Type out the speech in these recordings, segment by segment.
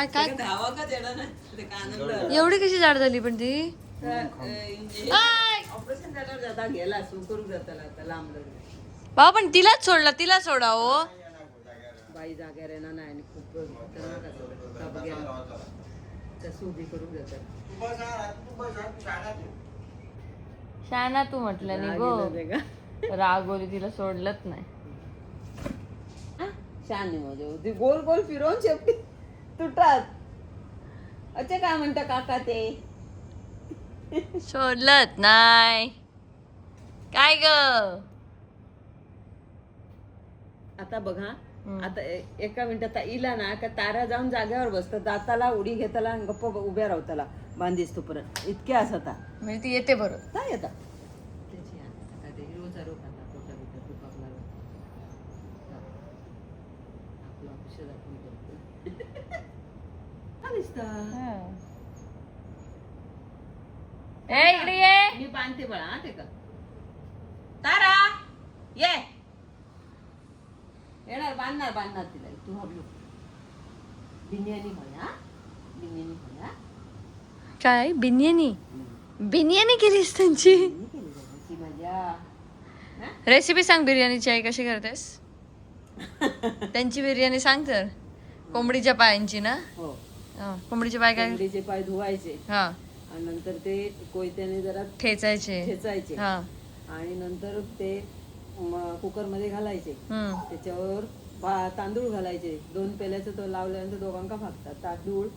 काय काय एवढी कशी जाड झाली पण ती ऑपरेशन झाल्यावर जाता गेला करू जाता लांब बाबा पण तिलाच सोडला तिला सोडा हो बाई जाग्यावर येणार नाही आणि खूप उभी करून जातात शाना तू म्हटलं नाही गो रागोली तिला सोडलंच नाही शाने मध्ये ती गोल गोल फिरवून शेपटी तुटतात अच्छा काय म्हणता काका ते सोडलंच नाही काय ग आता बघा आता एका मिनिटात इला ना का तारा जाऊन जागेवर बसतात दाताला उडी घेताला गप्प उभ्या राहताला बांधीस तोपर्यंत इतके असत म्हणजे ती येते बरोबर काय येतात त्याची हिरोचा रोग आता पोटा बिटा खूप आपला ऑफिस इकडे ये मी बांधते बळा हा ते का तारा ये येणार बांधणार तिला तू हबलो बिर्याणी होया बिर्याणी होया काय बिर्याणी केलीस त्यांची मजा रेसिपी सांग बिर्याणीची आई कशी करतेस त्यांची बिर्याणी सांग तर कोंबडीच्या पायांची ना हो कोंबडीचे पाय काय कोंबडीचे पाय धुवायचे हा आणि नंतर ते कोयत्याने जरा ठेचायचे हा आणि नंतर ते कुकर मध्ये घालायचे त्याच्यावर तांदूळ घालायचे 2 पेल्याचं तो लावल्यानंतर दोघांका भागतात तांदूळ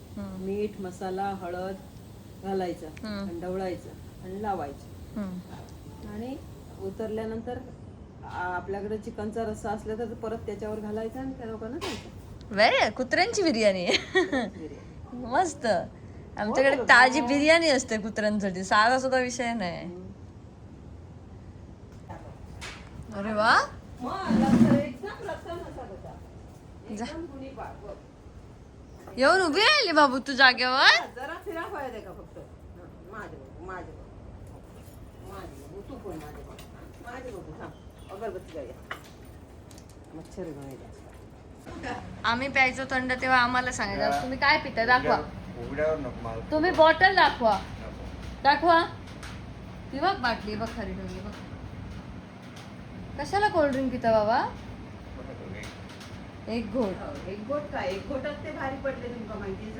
मीठ मसाला हळद घालायचं आणि ढवळायचं आणि लावायचं आणि उतरल्यानंतर आपल्याकडे चिकनचा रस्सा असला तर परत त्याच्यावर घालायचा आणि त्या लोकांना द्यायचं वेरी कुत्र्यांची बिर्याणी मस्त आमच्याकडे ताजी बिर्याणी असते कुत्र्यांसाठी साधा सुद्धा विषय नाही अरे वा येऊन उभी राहिली बाबू तू जागेवर जरा फिरा पाहिजे का फक्त तू पण माझे अगरबत्ती मच्छर आम्ही प्यायचो थंड तेव्हा आम्हाला सांगायचं तुम्ही काय पिता दाखवा तुम्ही बॉटल दाखवा ती बघ बाटली बघ खरी ठेवली बघ कशाला कोल्ड्रिंक पिता बाबा एक घोट काय एक घोटात ते भारी पडले तुमका माहिती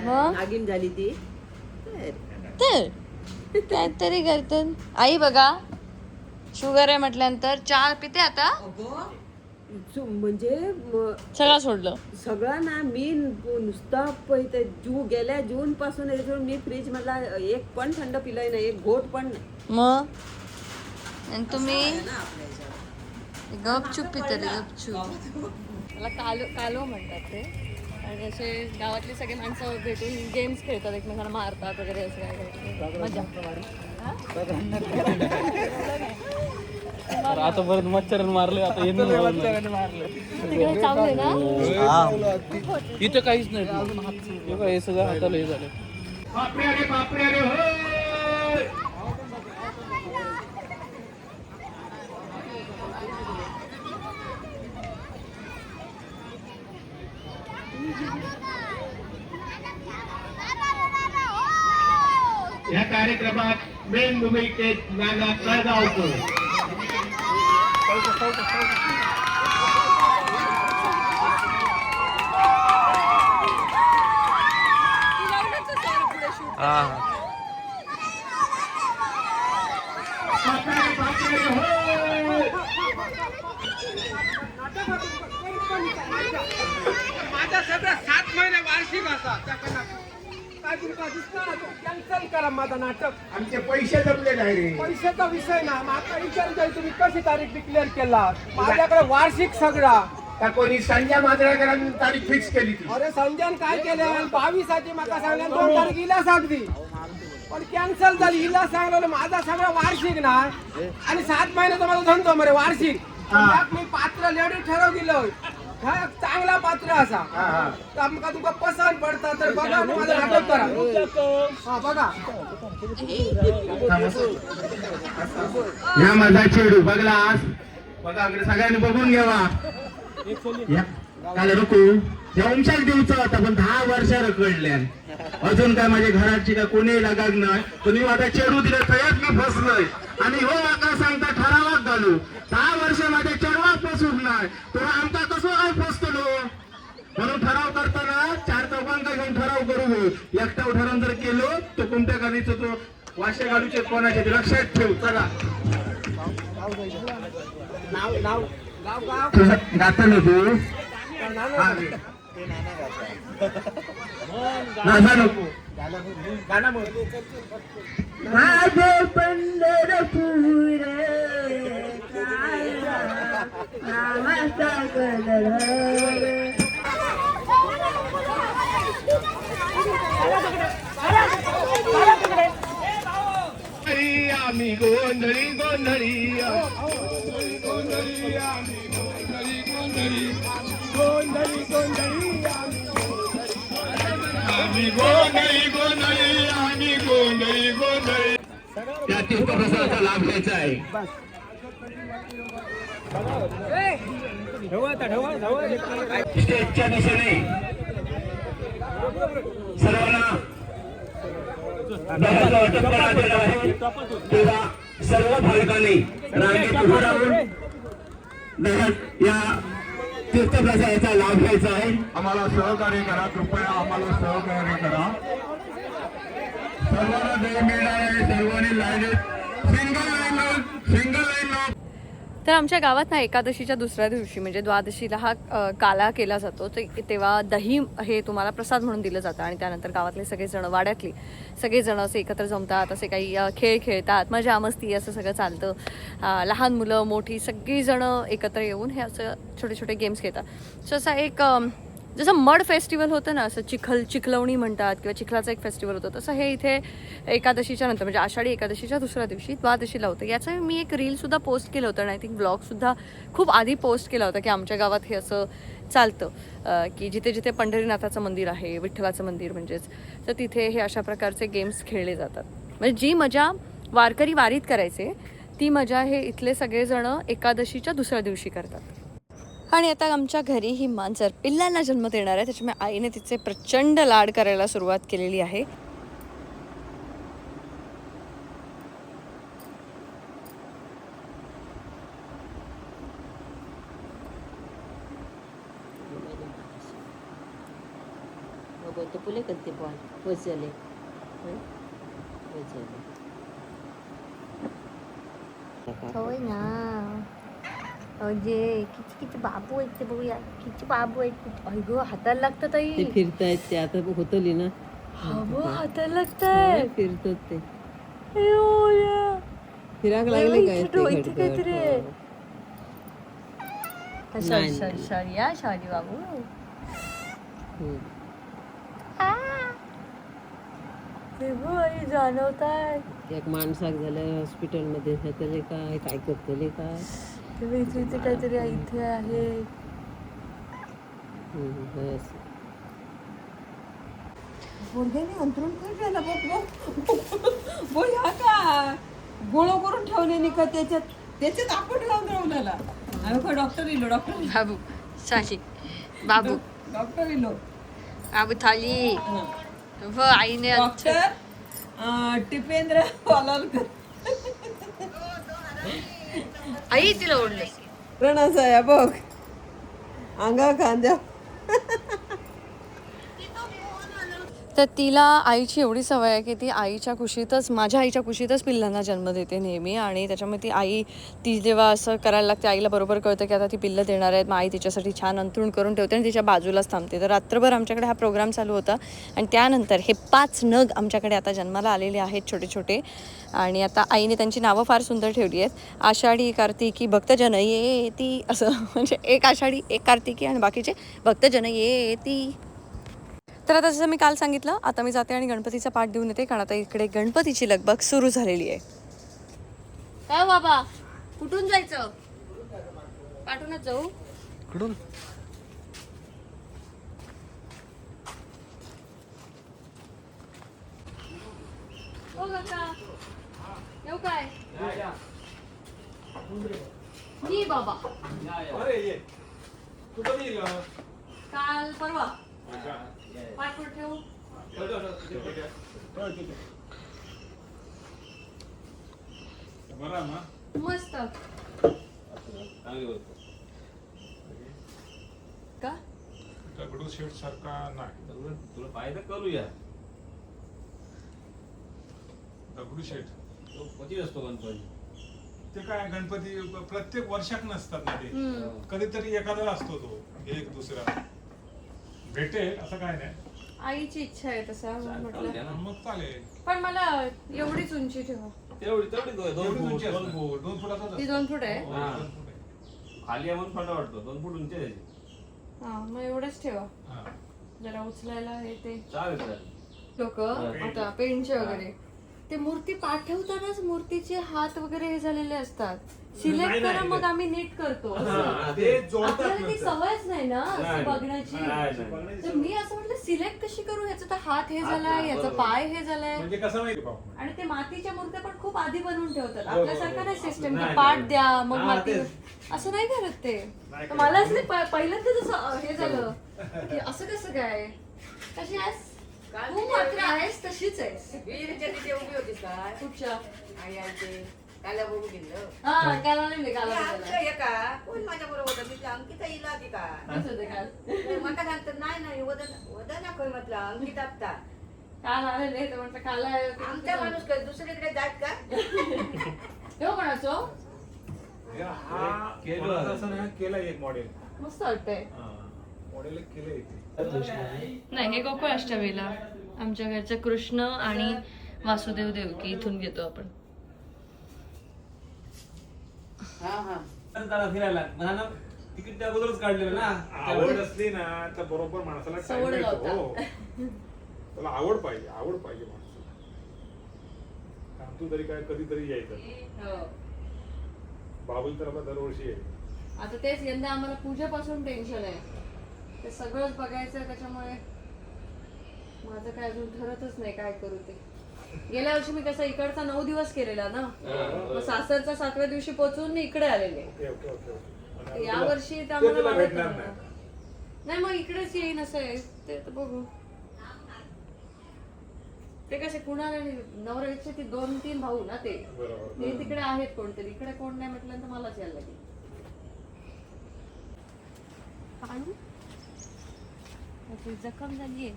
मग? नागिन झाली ती तर काहीतरी करतात आई बघा शुगर आहे म्हटल्यानंतर चहा पिते आता म्हणजे सगळं सोडलं सगळं ना मी नुसता गेल्या जून पासून मी फ्रीज मधला एक पण थंड पिलाय नाही एक घोट पण नाही मग आणि तुम्ही गपचूप पिते गपचूप मला कालो म्हणतात ते आणि असे गावातली सगळी माणसं भेटून गेम्स खेळतात एकमेकांना मारतात वगैरे असं काय मजा आता परत मच्छर मारले आता चाललंय ना इथं काहीच नाही हे सगळं हाताला हे झालं या कार्यक्रमात मेन भूमिकेत नाना कळगावकर माझा सगळं 7 महिने वार्षिक असा कॅन्सल करा माझा नाटक आमचे पैसे जमले नाही रे पैशाचा विषय ना माझा विचार जाईल तुम्ही कशी तारीख डिक्लेअर केला माझ्याकडे वार्षिक सगळा त्या कोणी संजय मांजरेकरांनी तारीख फिक्स केली ती अरे संजयन काय केलं 22 माका सांगल्या 2 तारीख हिला सांगली पण कॅन्सल झाली हिला सांगलं माझा सगळा वार्षिक ना आणि 7 महिन्याचा माझा धंदो मरे वार्षिक मी पात्र लेडी ठरव दिलं चांगला पात्र असा तर आमका तुमका पसंत पडता तर बघा माझं नाटक करा बघा या माझा चेडू बघला आज बघा सगळ्यांनी बघून घ्यावा काल नको या उमशाक देऊचा होता पण 10 वर्ष रखडल्या अजून काय माझ्या घराची काय कोणी लागाक नाही तुम्ही माझा चेडू दिलं तयात मी फसलोय आणि हो माका सांगता ठरावाक घालू 10 वर्ष माझ्या चेडवाक फसूक नाही तो आमका कसो काय फसतलो म्हणून ठराव करताना 4 चौघांका घेऊन ठराव करू एकटा ठराव जर केलो तो कोणत्या गाणीचं तो वाशे घालूचे कोणाचे ते लक्षात ठेव चला तुझं गाता ना तू नाचा नको माझे पंढरपूर नावाचा कलर आम्ही गोंधळी गोंधळी गोंधळी गोंधळी आम्ही गोंधळी गोंधळी गोंधळी आम्ही गोंधळी गोंधळी आम्ही गोंधळी गोंधळी त्या तीर्थप्रसादाचा लाभ घ्यायचा आहे स्टेजच्या दिशेने सर्वांना वाटप करण्यात येणार आहे तेव्हा सर्व भाविकांनी रांगेत उभं राहून या तीर्थप्रसादाचा लाभ घ्यायचा आहे आम्हाला सहकार्य करा कृपया आम्हाला सहकार्य करा सर्वांना वेळ मिळणार आहे सर्वांनी लाईनीत सिंगल लाईन तर आमच्या गावात ना एकादशीच्या दुसऱ्या दिवशी म्हणजे द्वादशीला हा काला केला जातो तेव्हा दही हे तुम्हाला प्रसाद म्हणून दिलं जातं आणि त्यानंतर गावातले सगळेजण वाड्यातली सगळेजण असे एकत्र जमतात असे काही खेळ खेळतात मजा मस्ती असं सगळं चालतं लहान मुलं मोठी सगळीजणं एकत्र येऊन हे असं छोटे छोटे गेम्स खेळतात सो असा एक जसं मड फेस्टिवल होतं ना असं चिखलवणी म्हणतात किंवा चिखलाचं एक फेस्टिवल होतं तसं हे इथे एकादशीच्या नंतर म्हणजे आषाढी एकादशीच्या दुसऱ्या दिवशी द्वादशीला होतं याचं मी एक रीलसुद्धा पोस्ट केलं होतं आणि आय थिंक ब्लॉगसुद्धा खूप आधी पोस्ट केला होता की आमच्या गावात हे असं चालतं की जिथे जिथे पंढरीनाथाचं मंदिर आहे विठ्ठलाचं मंदिर म्हणजेच तर तिथे हे अशा प्रकारचे गेम्स खेळले जातात म्हणजे जी मजा वारकरी वारीत करायचे ती मजा हे इथले सगळेजणं एकादशीच्या दुसऱ्या दिवशी करतात आणि आता आमच्या घरी ही मांजर पिल्लांना जन्म देणार आहे त्याच्यामुळे आईने तिचे प्रचंड लाड करायला सुरुवात केलेली आहे पुले करते पण वचले होय ना अजे किती किती बाबू आहेत ते बघूया किती बाबू आहेत अगं हाताला लागतात ते आई फिरतायत ते आता होतली ना हाताला लागतंय फिरतात ते फिराक लागले लागले काय काय इथे काहीतरी आहे. सॉरी सॉरी सॉरी या सॉरी बाबू आई जाणवताय एक माणसाक झालं हॉस्पिटलमध्ये त्यातले काय काय करतले काय इथे काहीतरी इथे आहे बस अंतरून कर बो ह्या का गोळो करून ठेवले का त्याच्यात आपण लावून राहून आम्ही डॉक्टर इलो डॉक्टर बाबू साशी बाबू डॉक्टर इलो बाबू थाली आईने डॉक्टर टिपेंद्र वालालकर आई तिला ओढलं प्रणास आहे बघ अंगा खांद्या तर तिला आईची एवढी सवय आहे की ती आईच्या कुशीतच माझ्या आईच्या कुशीतच पिल्लांना जन्म देते नेहमी आणि त्याच्यामुळे ती आई ती जेव्हा असं करायला लागते आईला बरोबर कळतं की आता ती पिल्लं देणार आहेत मग आई तिच्यासाठी छान अंथरूण करून ठेवते आणि तिच्या बाजूलाच थांबते तर रात्रभर आमच्याकडे हा प्रोग्राम चालू होता आणि त्यानंतर हे 5 नग आमच्याकडे आता जन्माला आलेले आहेत छोटे छोटे आणि आता आईने त्यांची नावं फार सुंदर ठेवली आहेत आषाढी कार्तिकी भक्तजन येती असं म्हणजे एक आषाढी एक कार्तिकी आणि बाकीचे भक्तजन येती तर आता जसं मी काल सांगितलं आता मी जाते आणि गणपतीचा पाठ देऊन येते कारण आता इकडे गणपतीची लगबग सुरू झालेली आहे काय बाबा कुठून जायचं पाठूनच जाऊ कुठून हो काका येऊ काय मी बाबा काल परवा पाठवून ठेवू. मस्त का दगडूशेठ सारखा नाही. तुला फायदा करूया. दगडूशेठ तो कधी असतो गणपती? ते काय गणपती प्रत्येक वर्षात नसतात ना ते, कधीतरी एखादा असतो तो एक दुसरा भेटेल असं काय नाही. आईची इच्छा आहे तसा म्हणून म्हटलं. मग चालेल. पण मला एवढीच उंची ठेवा. तेवढी दोन एवढी फूट उंची असणार. 2 फूट 2 फुटाचाच ती असतो. 2 फूट आहे. हा. 2 फूट आहे. खाली आहे म्हणून थंड वाटतो. 2 फूट उंची आहे त्याची. हा मग एवढंच ठेवा. हा. जरा उचलायला हे ते चालेल. लोक आता पेंटचे वगैरे ते मूर्ती पाठवतानाच मूर्तीचे हात वगैरे हे झालेले असतात. सिलेक्ट करा मग आम्ही नीट करतो. आपल्याला ती सवयच नाही ना असं बघण्याची. तर मी असं म्हटलं सिलेक्ट कशी करू, ह्याचा तर हात हे झालाय, याचा पाय हे झालाय. म्हणजे कसं माहिती पाहू. आणि ते मातीच्या मूर्त्या पण खूप आधी बनवून ठेवतात. आपल्यासारखं नाही सिस्टम की पाठ द्या मग माती असं नाही करत ते. तर मलाच नाही पहिल्यांदा जसं हे झालं की असं कसं काय. कशी आहेस तू? मात्र आहेस तशीच आहेस. उभी होतीस काय कुठच्या आई आईचे काला बघू गेलं हा काला नाही काला आमचं हे का कोण माझ्या बरोबर होतं मी अंकिता इला आधी का काल मला सांगतात नाही नाही वदन वदन ना कोण म्हटलं अंकिता आत्ता काल आलेले तर म्हटलं काला आमचा माणूस काय दुसरीकडे जात का हो कोणाचो हा केलं. कोणाचं असं नाही केलं एक मॉडेल. मस्त वाटतंय. मॉडेल केलंय ते. नाही हे गोकुळ अष्टमीला आमच्या घरचं कृष्ण आणि वासुदेव देवकी इथून घेतो आपण. त्याला फिरायला मला तिकीट त्या अगोदरच काढलेलं ना. आवड असली ना तर बरोबर माणसाला सवड time मिळतो. लावतात. हो. त्याला आवड पाहिजे माणसाला. काम तू तरी काय कधीतरी यायचं. बाबुल तर आपला दरवर्षी आहे. आता तेच यंदा आम्हाला पूजेपासून टेन्शन आहे. ते सगळंच बघायचं त्याच्यामुळे माझं काय अजून ठरतच नाही काय करू ते. गेल्या वर्षी मी कसं इकडचा 9 दिवस केलेला ना, मग सासरचा 7व्या दिवशी पोहोचून मी इकडे आलेले. ओके. या वर्षी ते तुला भेटणार आम्हाला नाही. नाही मग इकडेच येईन असं आहे ते तर बघू. ते कसे कुणाला नवऱ्याचे ते 2-3 भाऊ ना ते बरोबर. हे तिकडे आहेत कोणतरी, इकडे कोण नाही म्हटल्यानंतर मलाच यायला लागेल. काढू जखम झालीये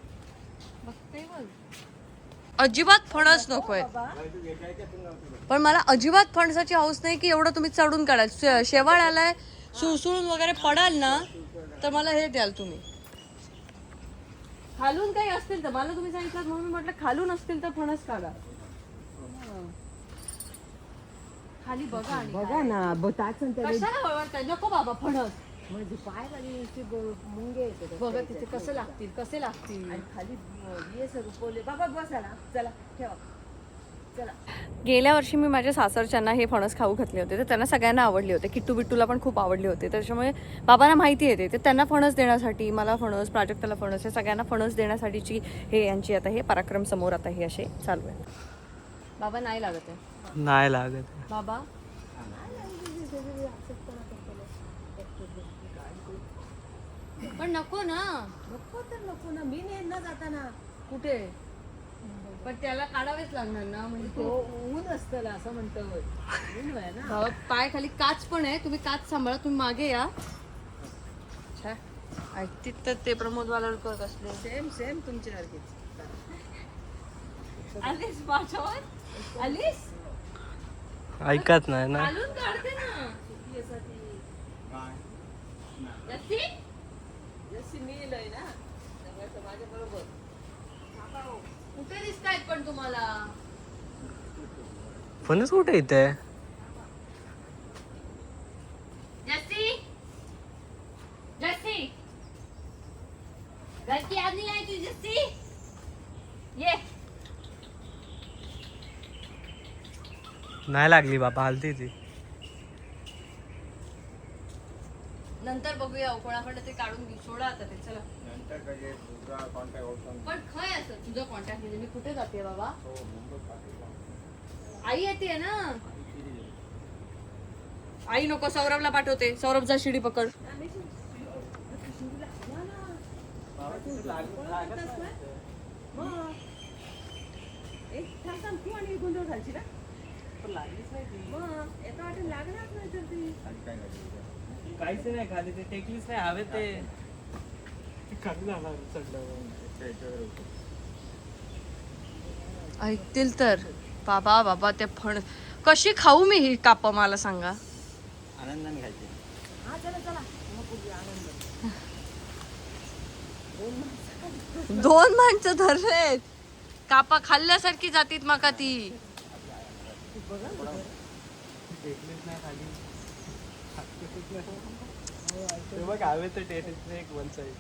बघते बघ. अजिबात फणस नकोय. पण मला अजिबात फणसाची हौस नाही की एवढं तुम्ही चढून काढाल. शेवाळ आलाय सुळसुळून वगैरे पडाल ना तर मला हे द्याल तुम्ही. खालून काही असतील तर मला तुम्ही सांगितलं म्हणून मी म्हटलं खालून असतील तर फणस काढा. खाली बघा आणि बघा ना कशाला वळवळताय? नको बाबा फणस. म्हणजे पाय खाली मुंगे येते बघा तिथे कसे लागतील आणि खाली ये रुपवले बाबा बसा ना चला ठेवा चला. गेल्या वर्षी मी माझ्या सासरच्यांना हे फणस खाऊ घातले होते तर त्यांना सगळ्यांना आवडले होते. किट्टू बिट्टूला पण खूप आवडले होते. त्याच्यामुळे बाबांना माहिती येते ते त्यांना फणस देण्यासाठी, मला फणस, प्राजक्ताला फणस, हे सगळ्यांना फणस देण्यासाठीची हे यांची आता हे पराक्रम समोर आता हे असे चालू आहे. बाबा नाही लागत आहे. नाही लागत. बाबा पण नको ना. नको ना मी नाही ना जाताना कुठे पण त्याला काढावेच लागणार ना. म्हणजे तो तो ऊन असतं असं म्हणतो ऊन आहे ना. भावा पाय खाली काच पण आहे. तुम्ही काच सांभाळा. तुम्ही मागे या. ऐकतीत तर ते प्रमोद वालाडकर असले. सेम तुमच्यासारखीच. आलीस माझ्यावर आलीस ऐकत नाही ना. घालून काढते ना. जस्सी? जशी मी लय ना माझ्या बरोबर कुठे दिसतायत पण तुम्हाला? फणस कुठे येते? जस्सी जस्सी घर की याद नहीं आई तुझी जस्सी? ये नाही लागली बाबा, हलती ती. नंतर बघूया कोणाकडे ते काढून घेऊ. सोडा आता ते. चला पण खय असं तुझं कॉन्टॅक्ट म्हणजे मी कुठे जाते बाबा? आई येते ना. आई नको, सौरभला पाठवते. सौरभ जा शिडी पकड. तू आणि गोंधळ घालची ना मग एका वाटेल लागणार नाही तर ती काहीच नाही खाली ते टेकलीच नाही हवे ते खाली जाणार चढल्यावर. ऐकतील तर बाबा बाबा ते फण कशी खाऊ मी ही काप मला सांगा. आनंदाने खायचे. हा चला चला मग बघूया आनंद. 2 माणसं धरलेत कापा खाल्ल्यासारखी जातीत माका ती. टेकलीच नाही खाली. ते बघ हवे तर टेकलीच नाही एक वन साईड.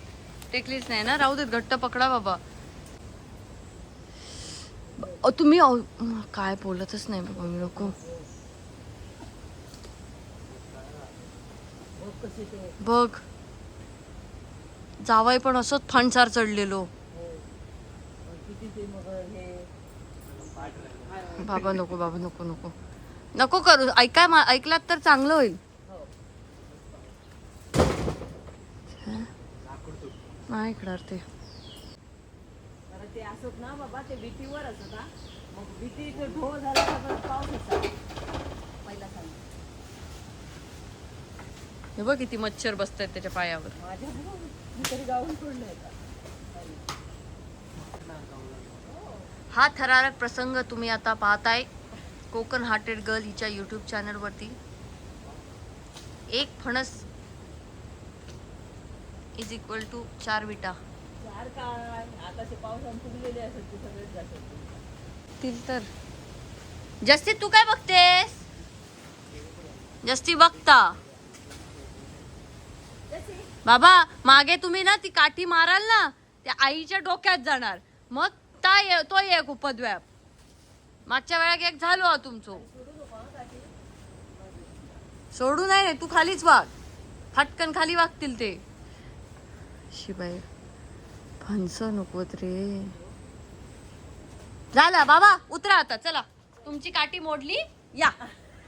टेकलीच नाही ना राहू देत घट्ट पकडा बाबा. तुम्ही काय बोलतच नाही बाबा मी नको. बघ जावाई पण असंच फणसार चढलेलो. बाबा नको बाबा नको नको नको करू. ऐकलात तर चांगलं होईल. नाही ऐकणार ते. ते असत ना बाबा ते भीतीवर असत हा. मग भीती ढो झाला तर पाऊस असा पहिला सांग. हे बघ किती मच्छर बसतायत त्याच्या पायावर. माझ्या मी तरी गावून सोडलंय का. हा थरारक प्रसंग तुम्ही आता पाहताय कोकण हार्टेड गर्ल हिच्या यूट्यूब चॅनलवरती. एक फणस इज इक्वल टू 4 विटा. चार काय आता ते पावसाने फुगलेले असत ते सगळेच जातात. तील तर जस्ती तू काय बघतेस. जस्ती बघता बाबा मागे तुम्ही ना ती काठी माराल ना त्या आईच्या डोक्यात जाणार. मग तो एक उपद्व्याप. मागच्या वेळा एक झालो हा तुमचं. सोडू नाही तू खालीच वाग. फटकन खाली वागतील ते. शिबाई फणस नकोत रे. झालं बाबा उतरा आता चला. तुमची काठी मोडली या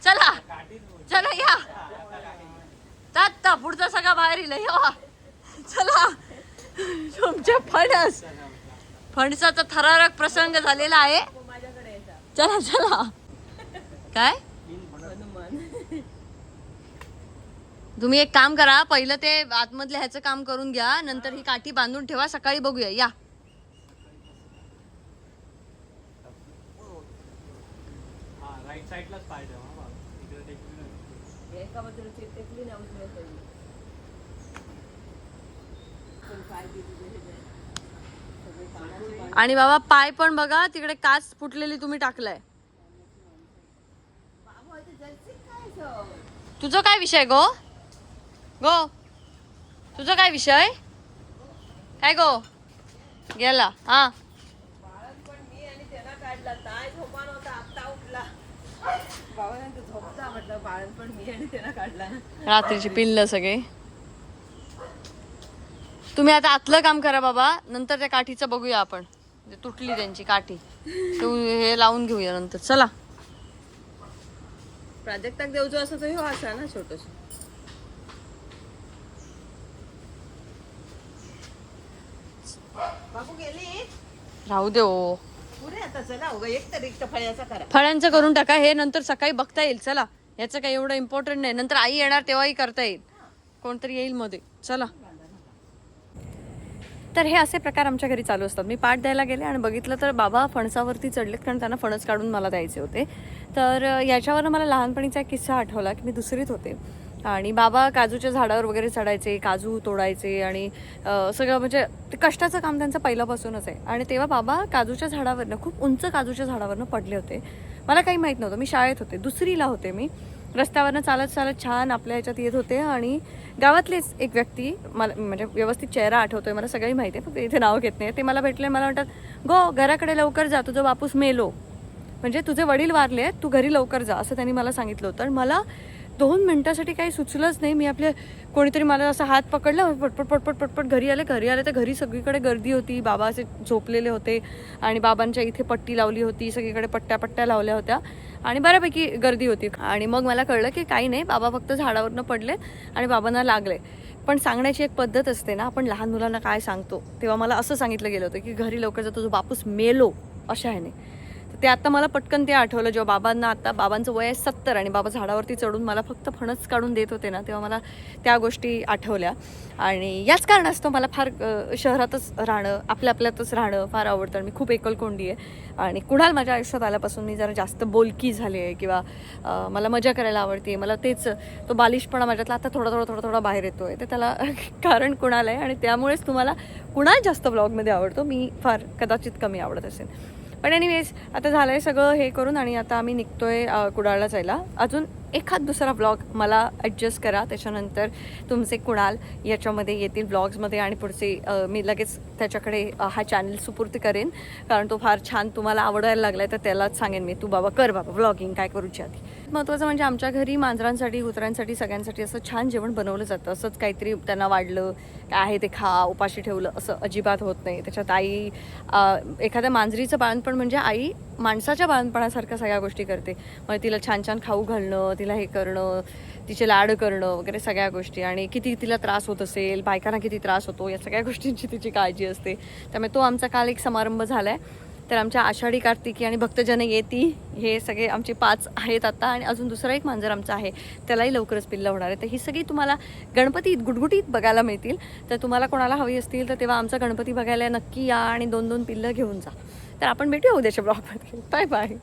चला चला या. ता पुढचा सगळा बाहेर येईल या चला. तुमचे फणसाचा थरारक प्रसंग झालेला आहे. चला चला. काय तुम्ही एक काम करा पहिलं ते आतमधल्या ह्याचं काम करून घ्या. नंतर ही काठी बांधून ठेवा. सकाळी बघूया या. राईट साईडलाच पाय ठेवा. इकडे टेकली नाही. एका बाजूला टेकली ना उजव्या साईडला. पण पाय आणि बाबा पाय पण बघा तिकडे काच फुटलेली तुम्ही टाकलाय. तुझं काय विषय गो गो तुझं काय विषय काय गो गेला हा. पण मी आणि त्यांना काढला ताय झोपा नव्हता आत्ता उठला. बाबांना झोपता म्हटलं बाळण पण मी आणि त्यांना काढला. रात्रीची पिल्ल सगळे. तुम्ही आता आतलं काम करा बाबा. नंतर त्या काठीचं बघूया आपण. तुटली त्यांची काठी तू हे लावून घेऊया नंतर. चला प्राजक्ताक देवचो असं तो ह्यो असा ना छोटस. बाबू गेली राहू दे ओ. पुढे आता चला उगा एक तरी फळ्याचा करा. फळांचं करून टाका. हे नंतर सकाळी बघता येईल. चला याचं काही एवढं इम्पॉर्टंट नाही. नंतर आई येणार तेव्हाही करता येईल. कोणतरी येईल मध्ये. चला. तर हे असे प्रकार आमच्या घरी चालू असतात. मी पाठ द्यायला गेले आणि बघितलं तर बाबा फणसावरती चढलेत कारण त्यांना फणस काढून मला द्यायचे होते. तर याच्यावरनं मला लहानपणीचा एक किस्सा आठवला की मी 2रीत होते आणि बाबा काजूच्या झाडावर वगैरे चढायचे. काजू तोडायचे आणि सगळं म्हणजे ते कष्टाचं काम त्यांचं पहिल्यापासूनच आहे. आणि तेव्हा बाबा काजूच्या झाडावरनं खूप उंच काजूच्या झाडावरनं पडले होते. मला काही माहीत नव्हतं. मी शाळेत होते 2रीला होते मी. रस्त्यावरनं चालत चालत छान आपल्या ह्याच्यात येत होते आणि गावातलीच एक व्यक्ती मला म्हणजे व्यवस्थित चेहरा आठवतोय मला. सगळी माहिती आहे फक्त इथे नाव घेत नाही. ते मला भेटले. मला म्हणतात गो घराकडे लवकर जा तुझं बापूस मेलो. म्हणजे तुझे वडील वारले तू घरी लवकर जा असं त्यांनी मला सांगितलं होतं. आणि मला 2 मिनिटासाठी काही सुचलंच नाही. मी आपले कोणीतरी मला असं हात पकडला पटपट पटपट पटपट घरी आले तर घरी सगळीकडे गर्दी होती. बाबा असे झोपलेले होते आणि बाबांच्या इथे पट्टी लावली होती. सगळीकडे पट्ट्या लावल्या होत्या आणि बऱ्यापैकी गर्दी होती. आणि मग मला कळलं की काही नाही बाबा फक्त झाडावरनं पडले आणि बाबांना लागले. पण सांगण्याची एक पद्धत असते ना. आपण लहान मुलांना काय सांगतो, तेव्हा मला असं सांगितलं गेलं होतं की घरी लवकर जातो तुझा बापूस मेलो अशा ह्याने. तर ते आता मला पटकन ते आठवलं जेव्हा बाबांना, आता बाबांचं वय आहे 70 आणि बाबा झाडावरती चढून मला फक्त फणस काढून देत होते ना, तेव्हा मला त्या गोष्टी आठवल्या. आणि याच कारणास्तव मला फार शहरातच राहणं, आपल्यातच राहणं फार आवडतं. आणि मी खूप एकलकोंडी आहे. आणि कुणाल माझ्या आयुष्यात आल्यापासून मी जरा जास्त बोलकी झाली आहे किंवा मला मजा करायला आवडते. मला तेच तो बालिशपणा माझ्यातला आता थोडा बाहेर येतो आहे. तर त्याला कारण कुणाल आहे आणि त्यामुळेच तुम्हाला कुणाल जास्त ब्लॉगमध्ये आवडतो, मी फार कदाचित कमी आवडत असेल. पण एनिवेज आता झालं आहे सगळं हे करून आणि आता आम्ही निघतोय कुडाळला जायला. अजून एखाद दुसरा ब्लॉग मला ॲडजस्ट करा, त्याच्यानंतर तुमचे कुणाल याच्यामध्ये येतील ब्लॉग्समध्ये आणि पुढचे मी लगेच त्याच्याकडे हा चॅनल सुपूर्द करेन, कारण तो फार छान तुम्हाला आवडायला लागला आहे. तर त्यालाच सांगेन मी, तू बाबा कर बाबा ब्लॉगिंग, काय करूच्या आधी. महत्त्वाचं म्हणजे आमच्या घरी मांजरांसाठी, कुत्र्यांसाठी, सगळ्यांसाठी असं छान जेवण बनवलं जातं. असंच काहीतरी त्यांना वाढलं काय आहे ते खा, उपाशी ठेवलं असं अजिबात होत नाही. त्याच्यात आई एखाद्या मांजरीचं बाळणपण म्हणजे आई माणसाच्या बाळणपणासारख्या सगळ्या गोष्टी करते. मग तिला छान छान खाऊ घालणं, तिला हे करणं, तिचे लाड करणं वगैरे सगळ्या गोष्टी. आणि किती तिला त्रास होत असेल, बायकांना किती त्रास होतो, या सगळ्या गोष्टींची तिची काळजी असते. त्यामुळे तो आमचा काल एक समारंभ झाला आहे. तर आमच्या आषाढी, कार्तिकी आणि भक्तजन येती हे सगळे आमचे 5 आहेत आता. आणि अजून दुसरा एक मांजर आमचा आहे, त्यालाही लवकरच पिल्लं होणार आहे. तर ही सगळी तुम्हाला गणपतीत गुटगुटीत बघायला मिळतील. तर तुम्हाला कोणाला हवी असतील तर तेव्हा आमचा गणपती बघायला नक्की या आणि 2-2 पिल्लं घेऊन जा. तर आपण भेटूया उद्याच्या ब्लॉगमध्ये. Bye bye.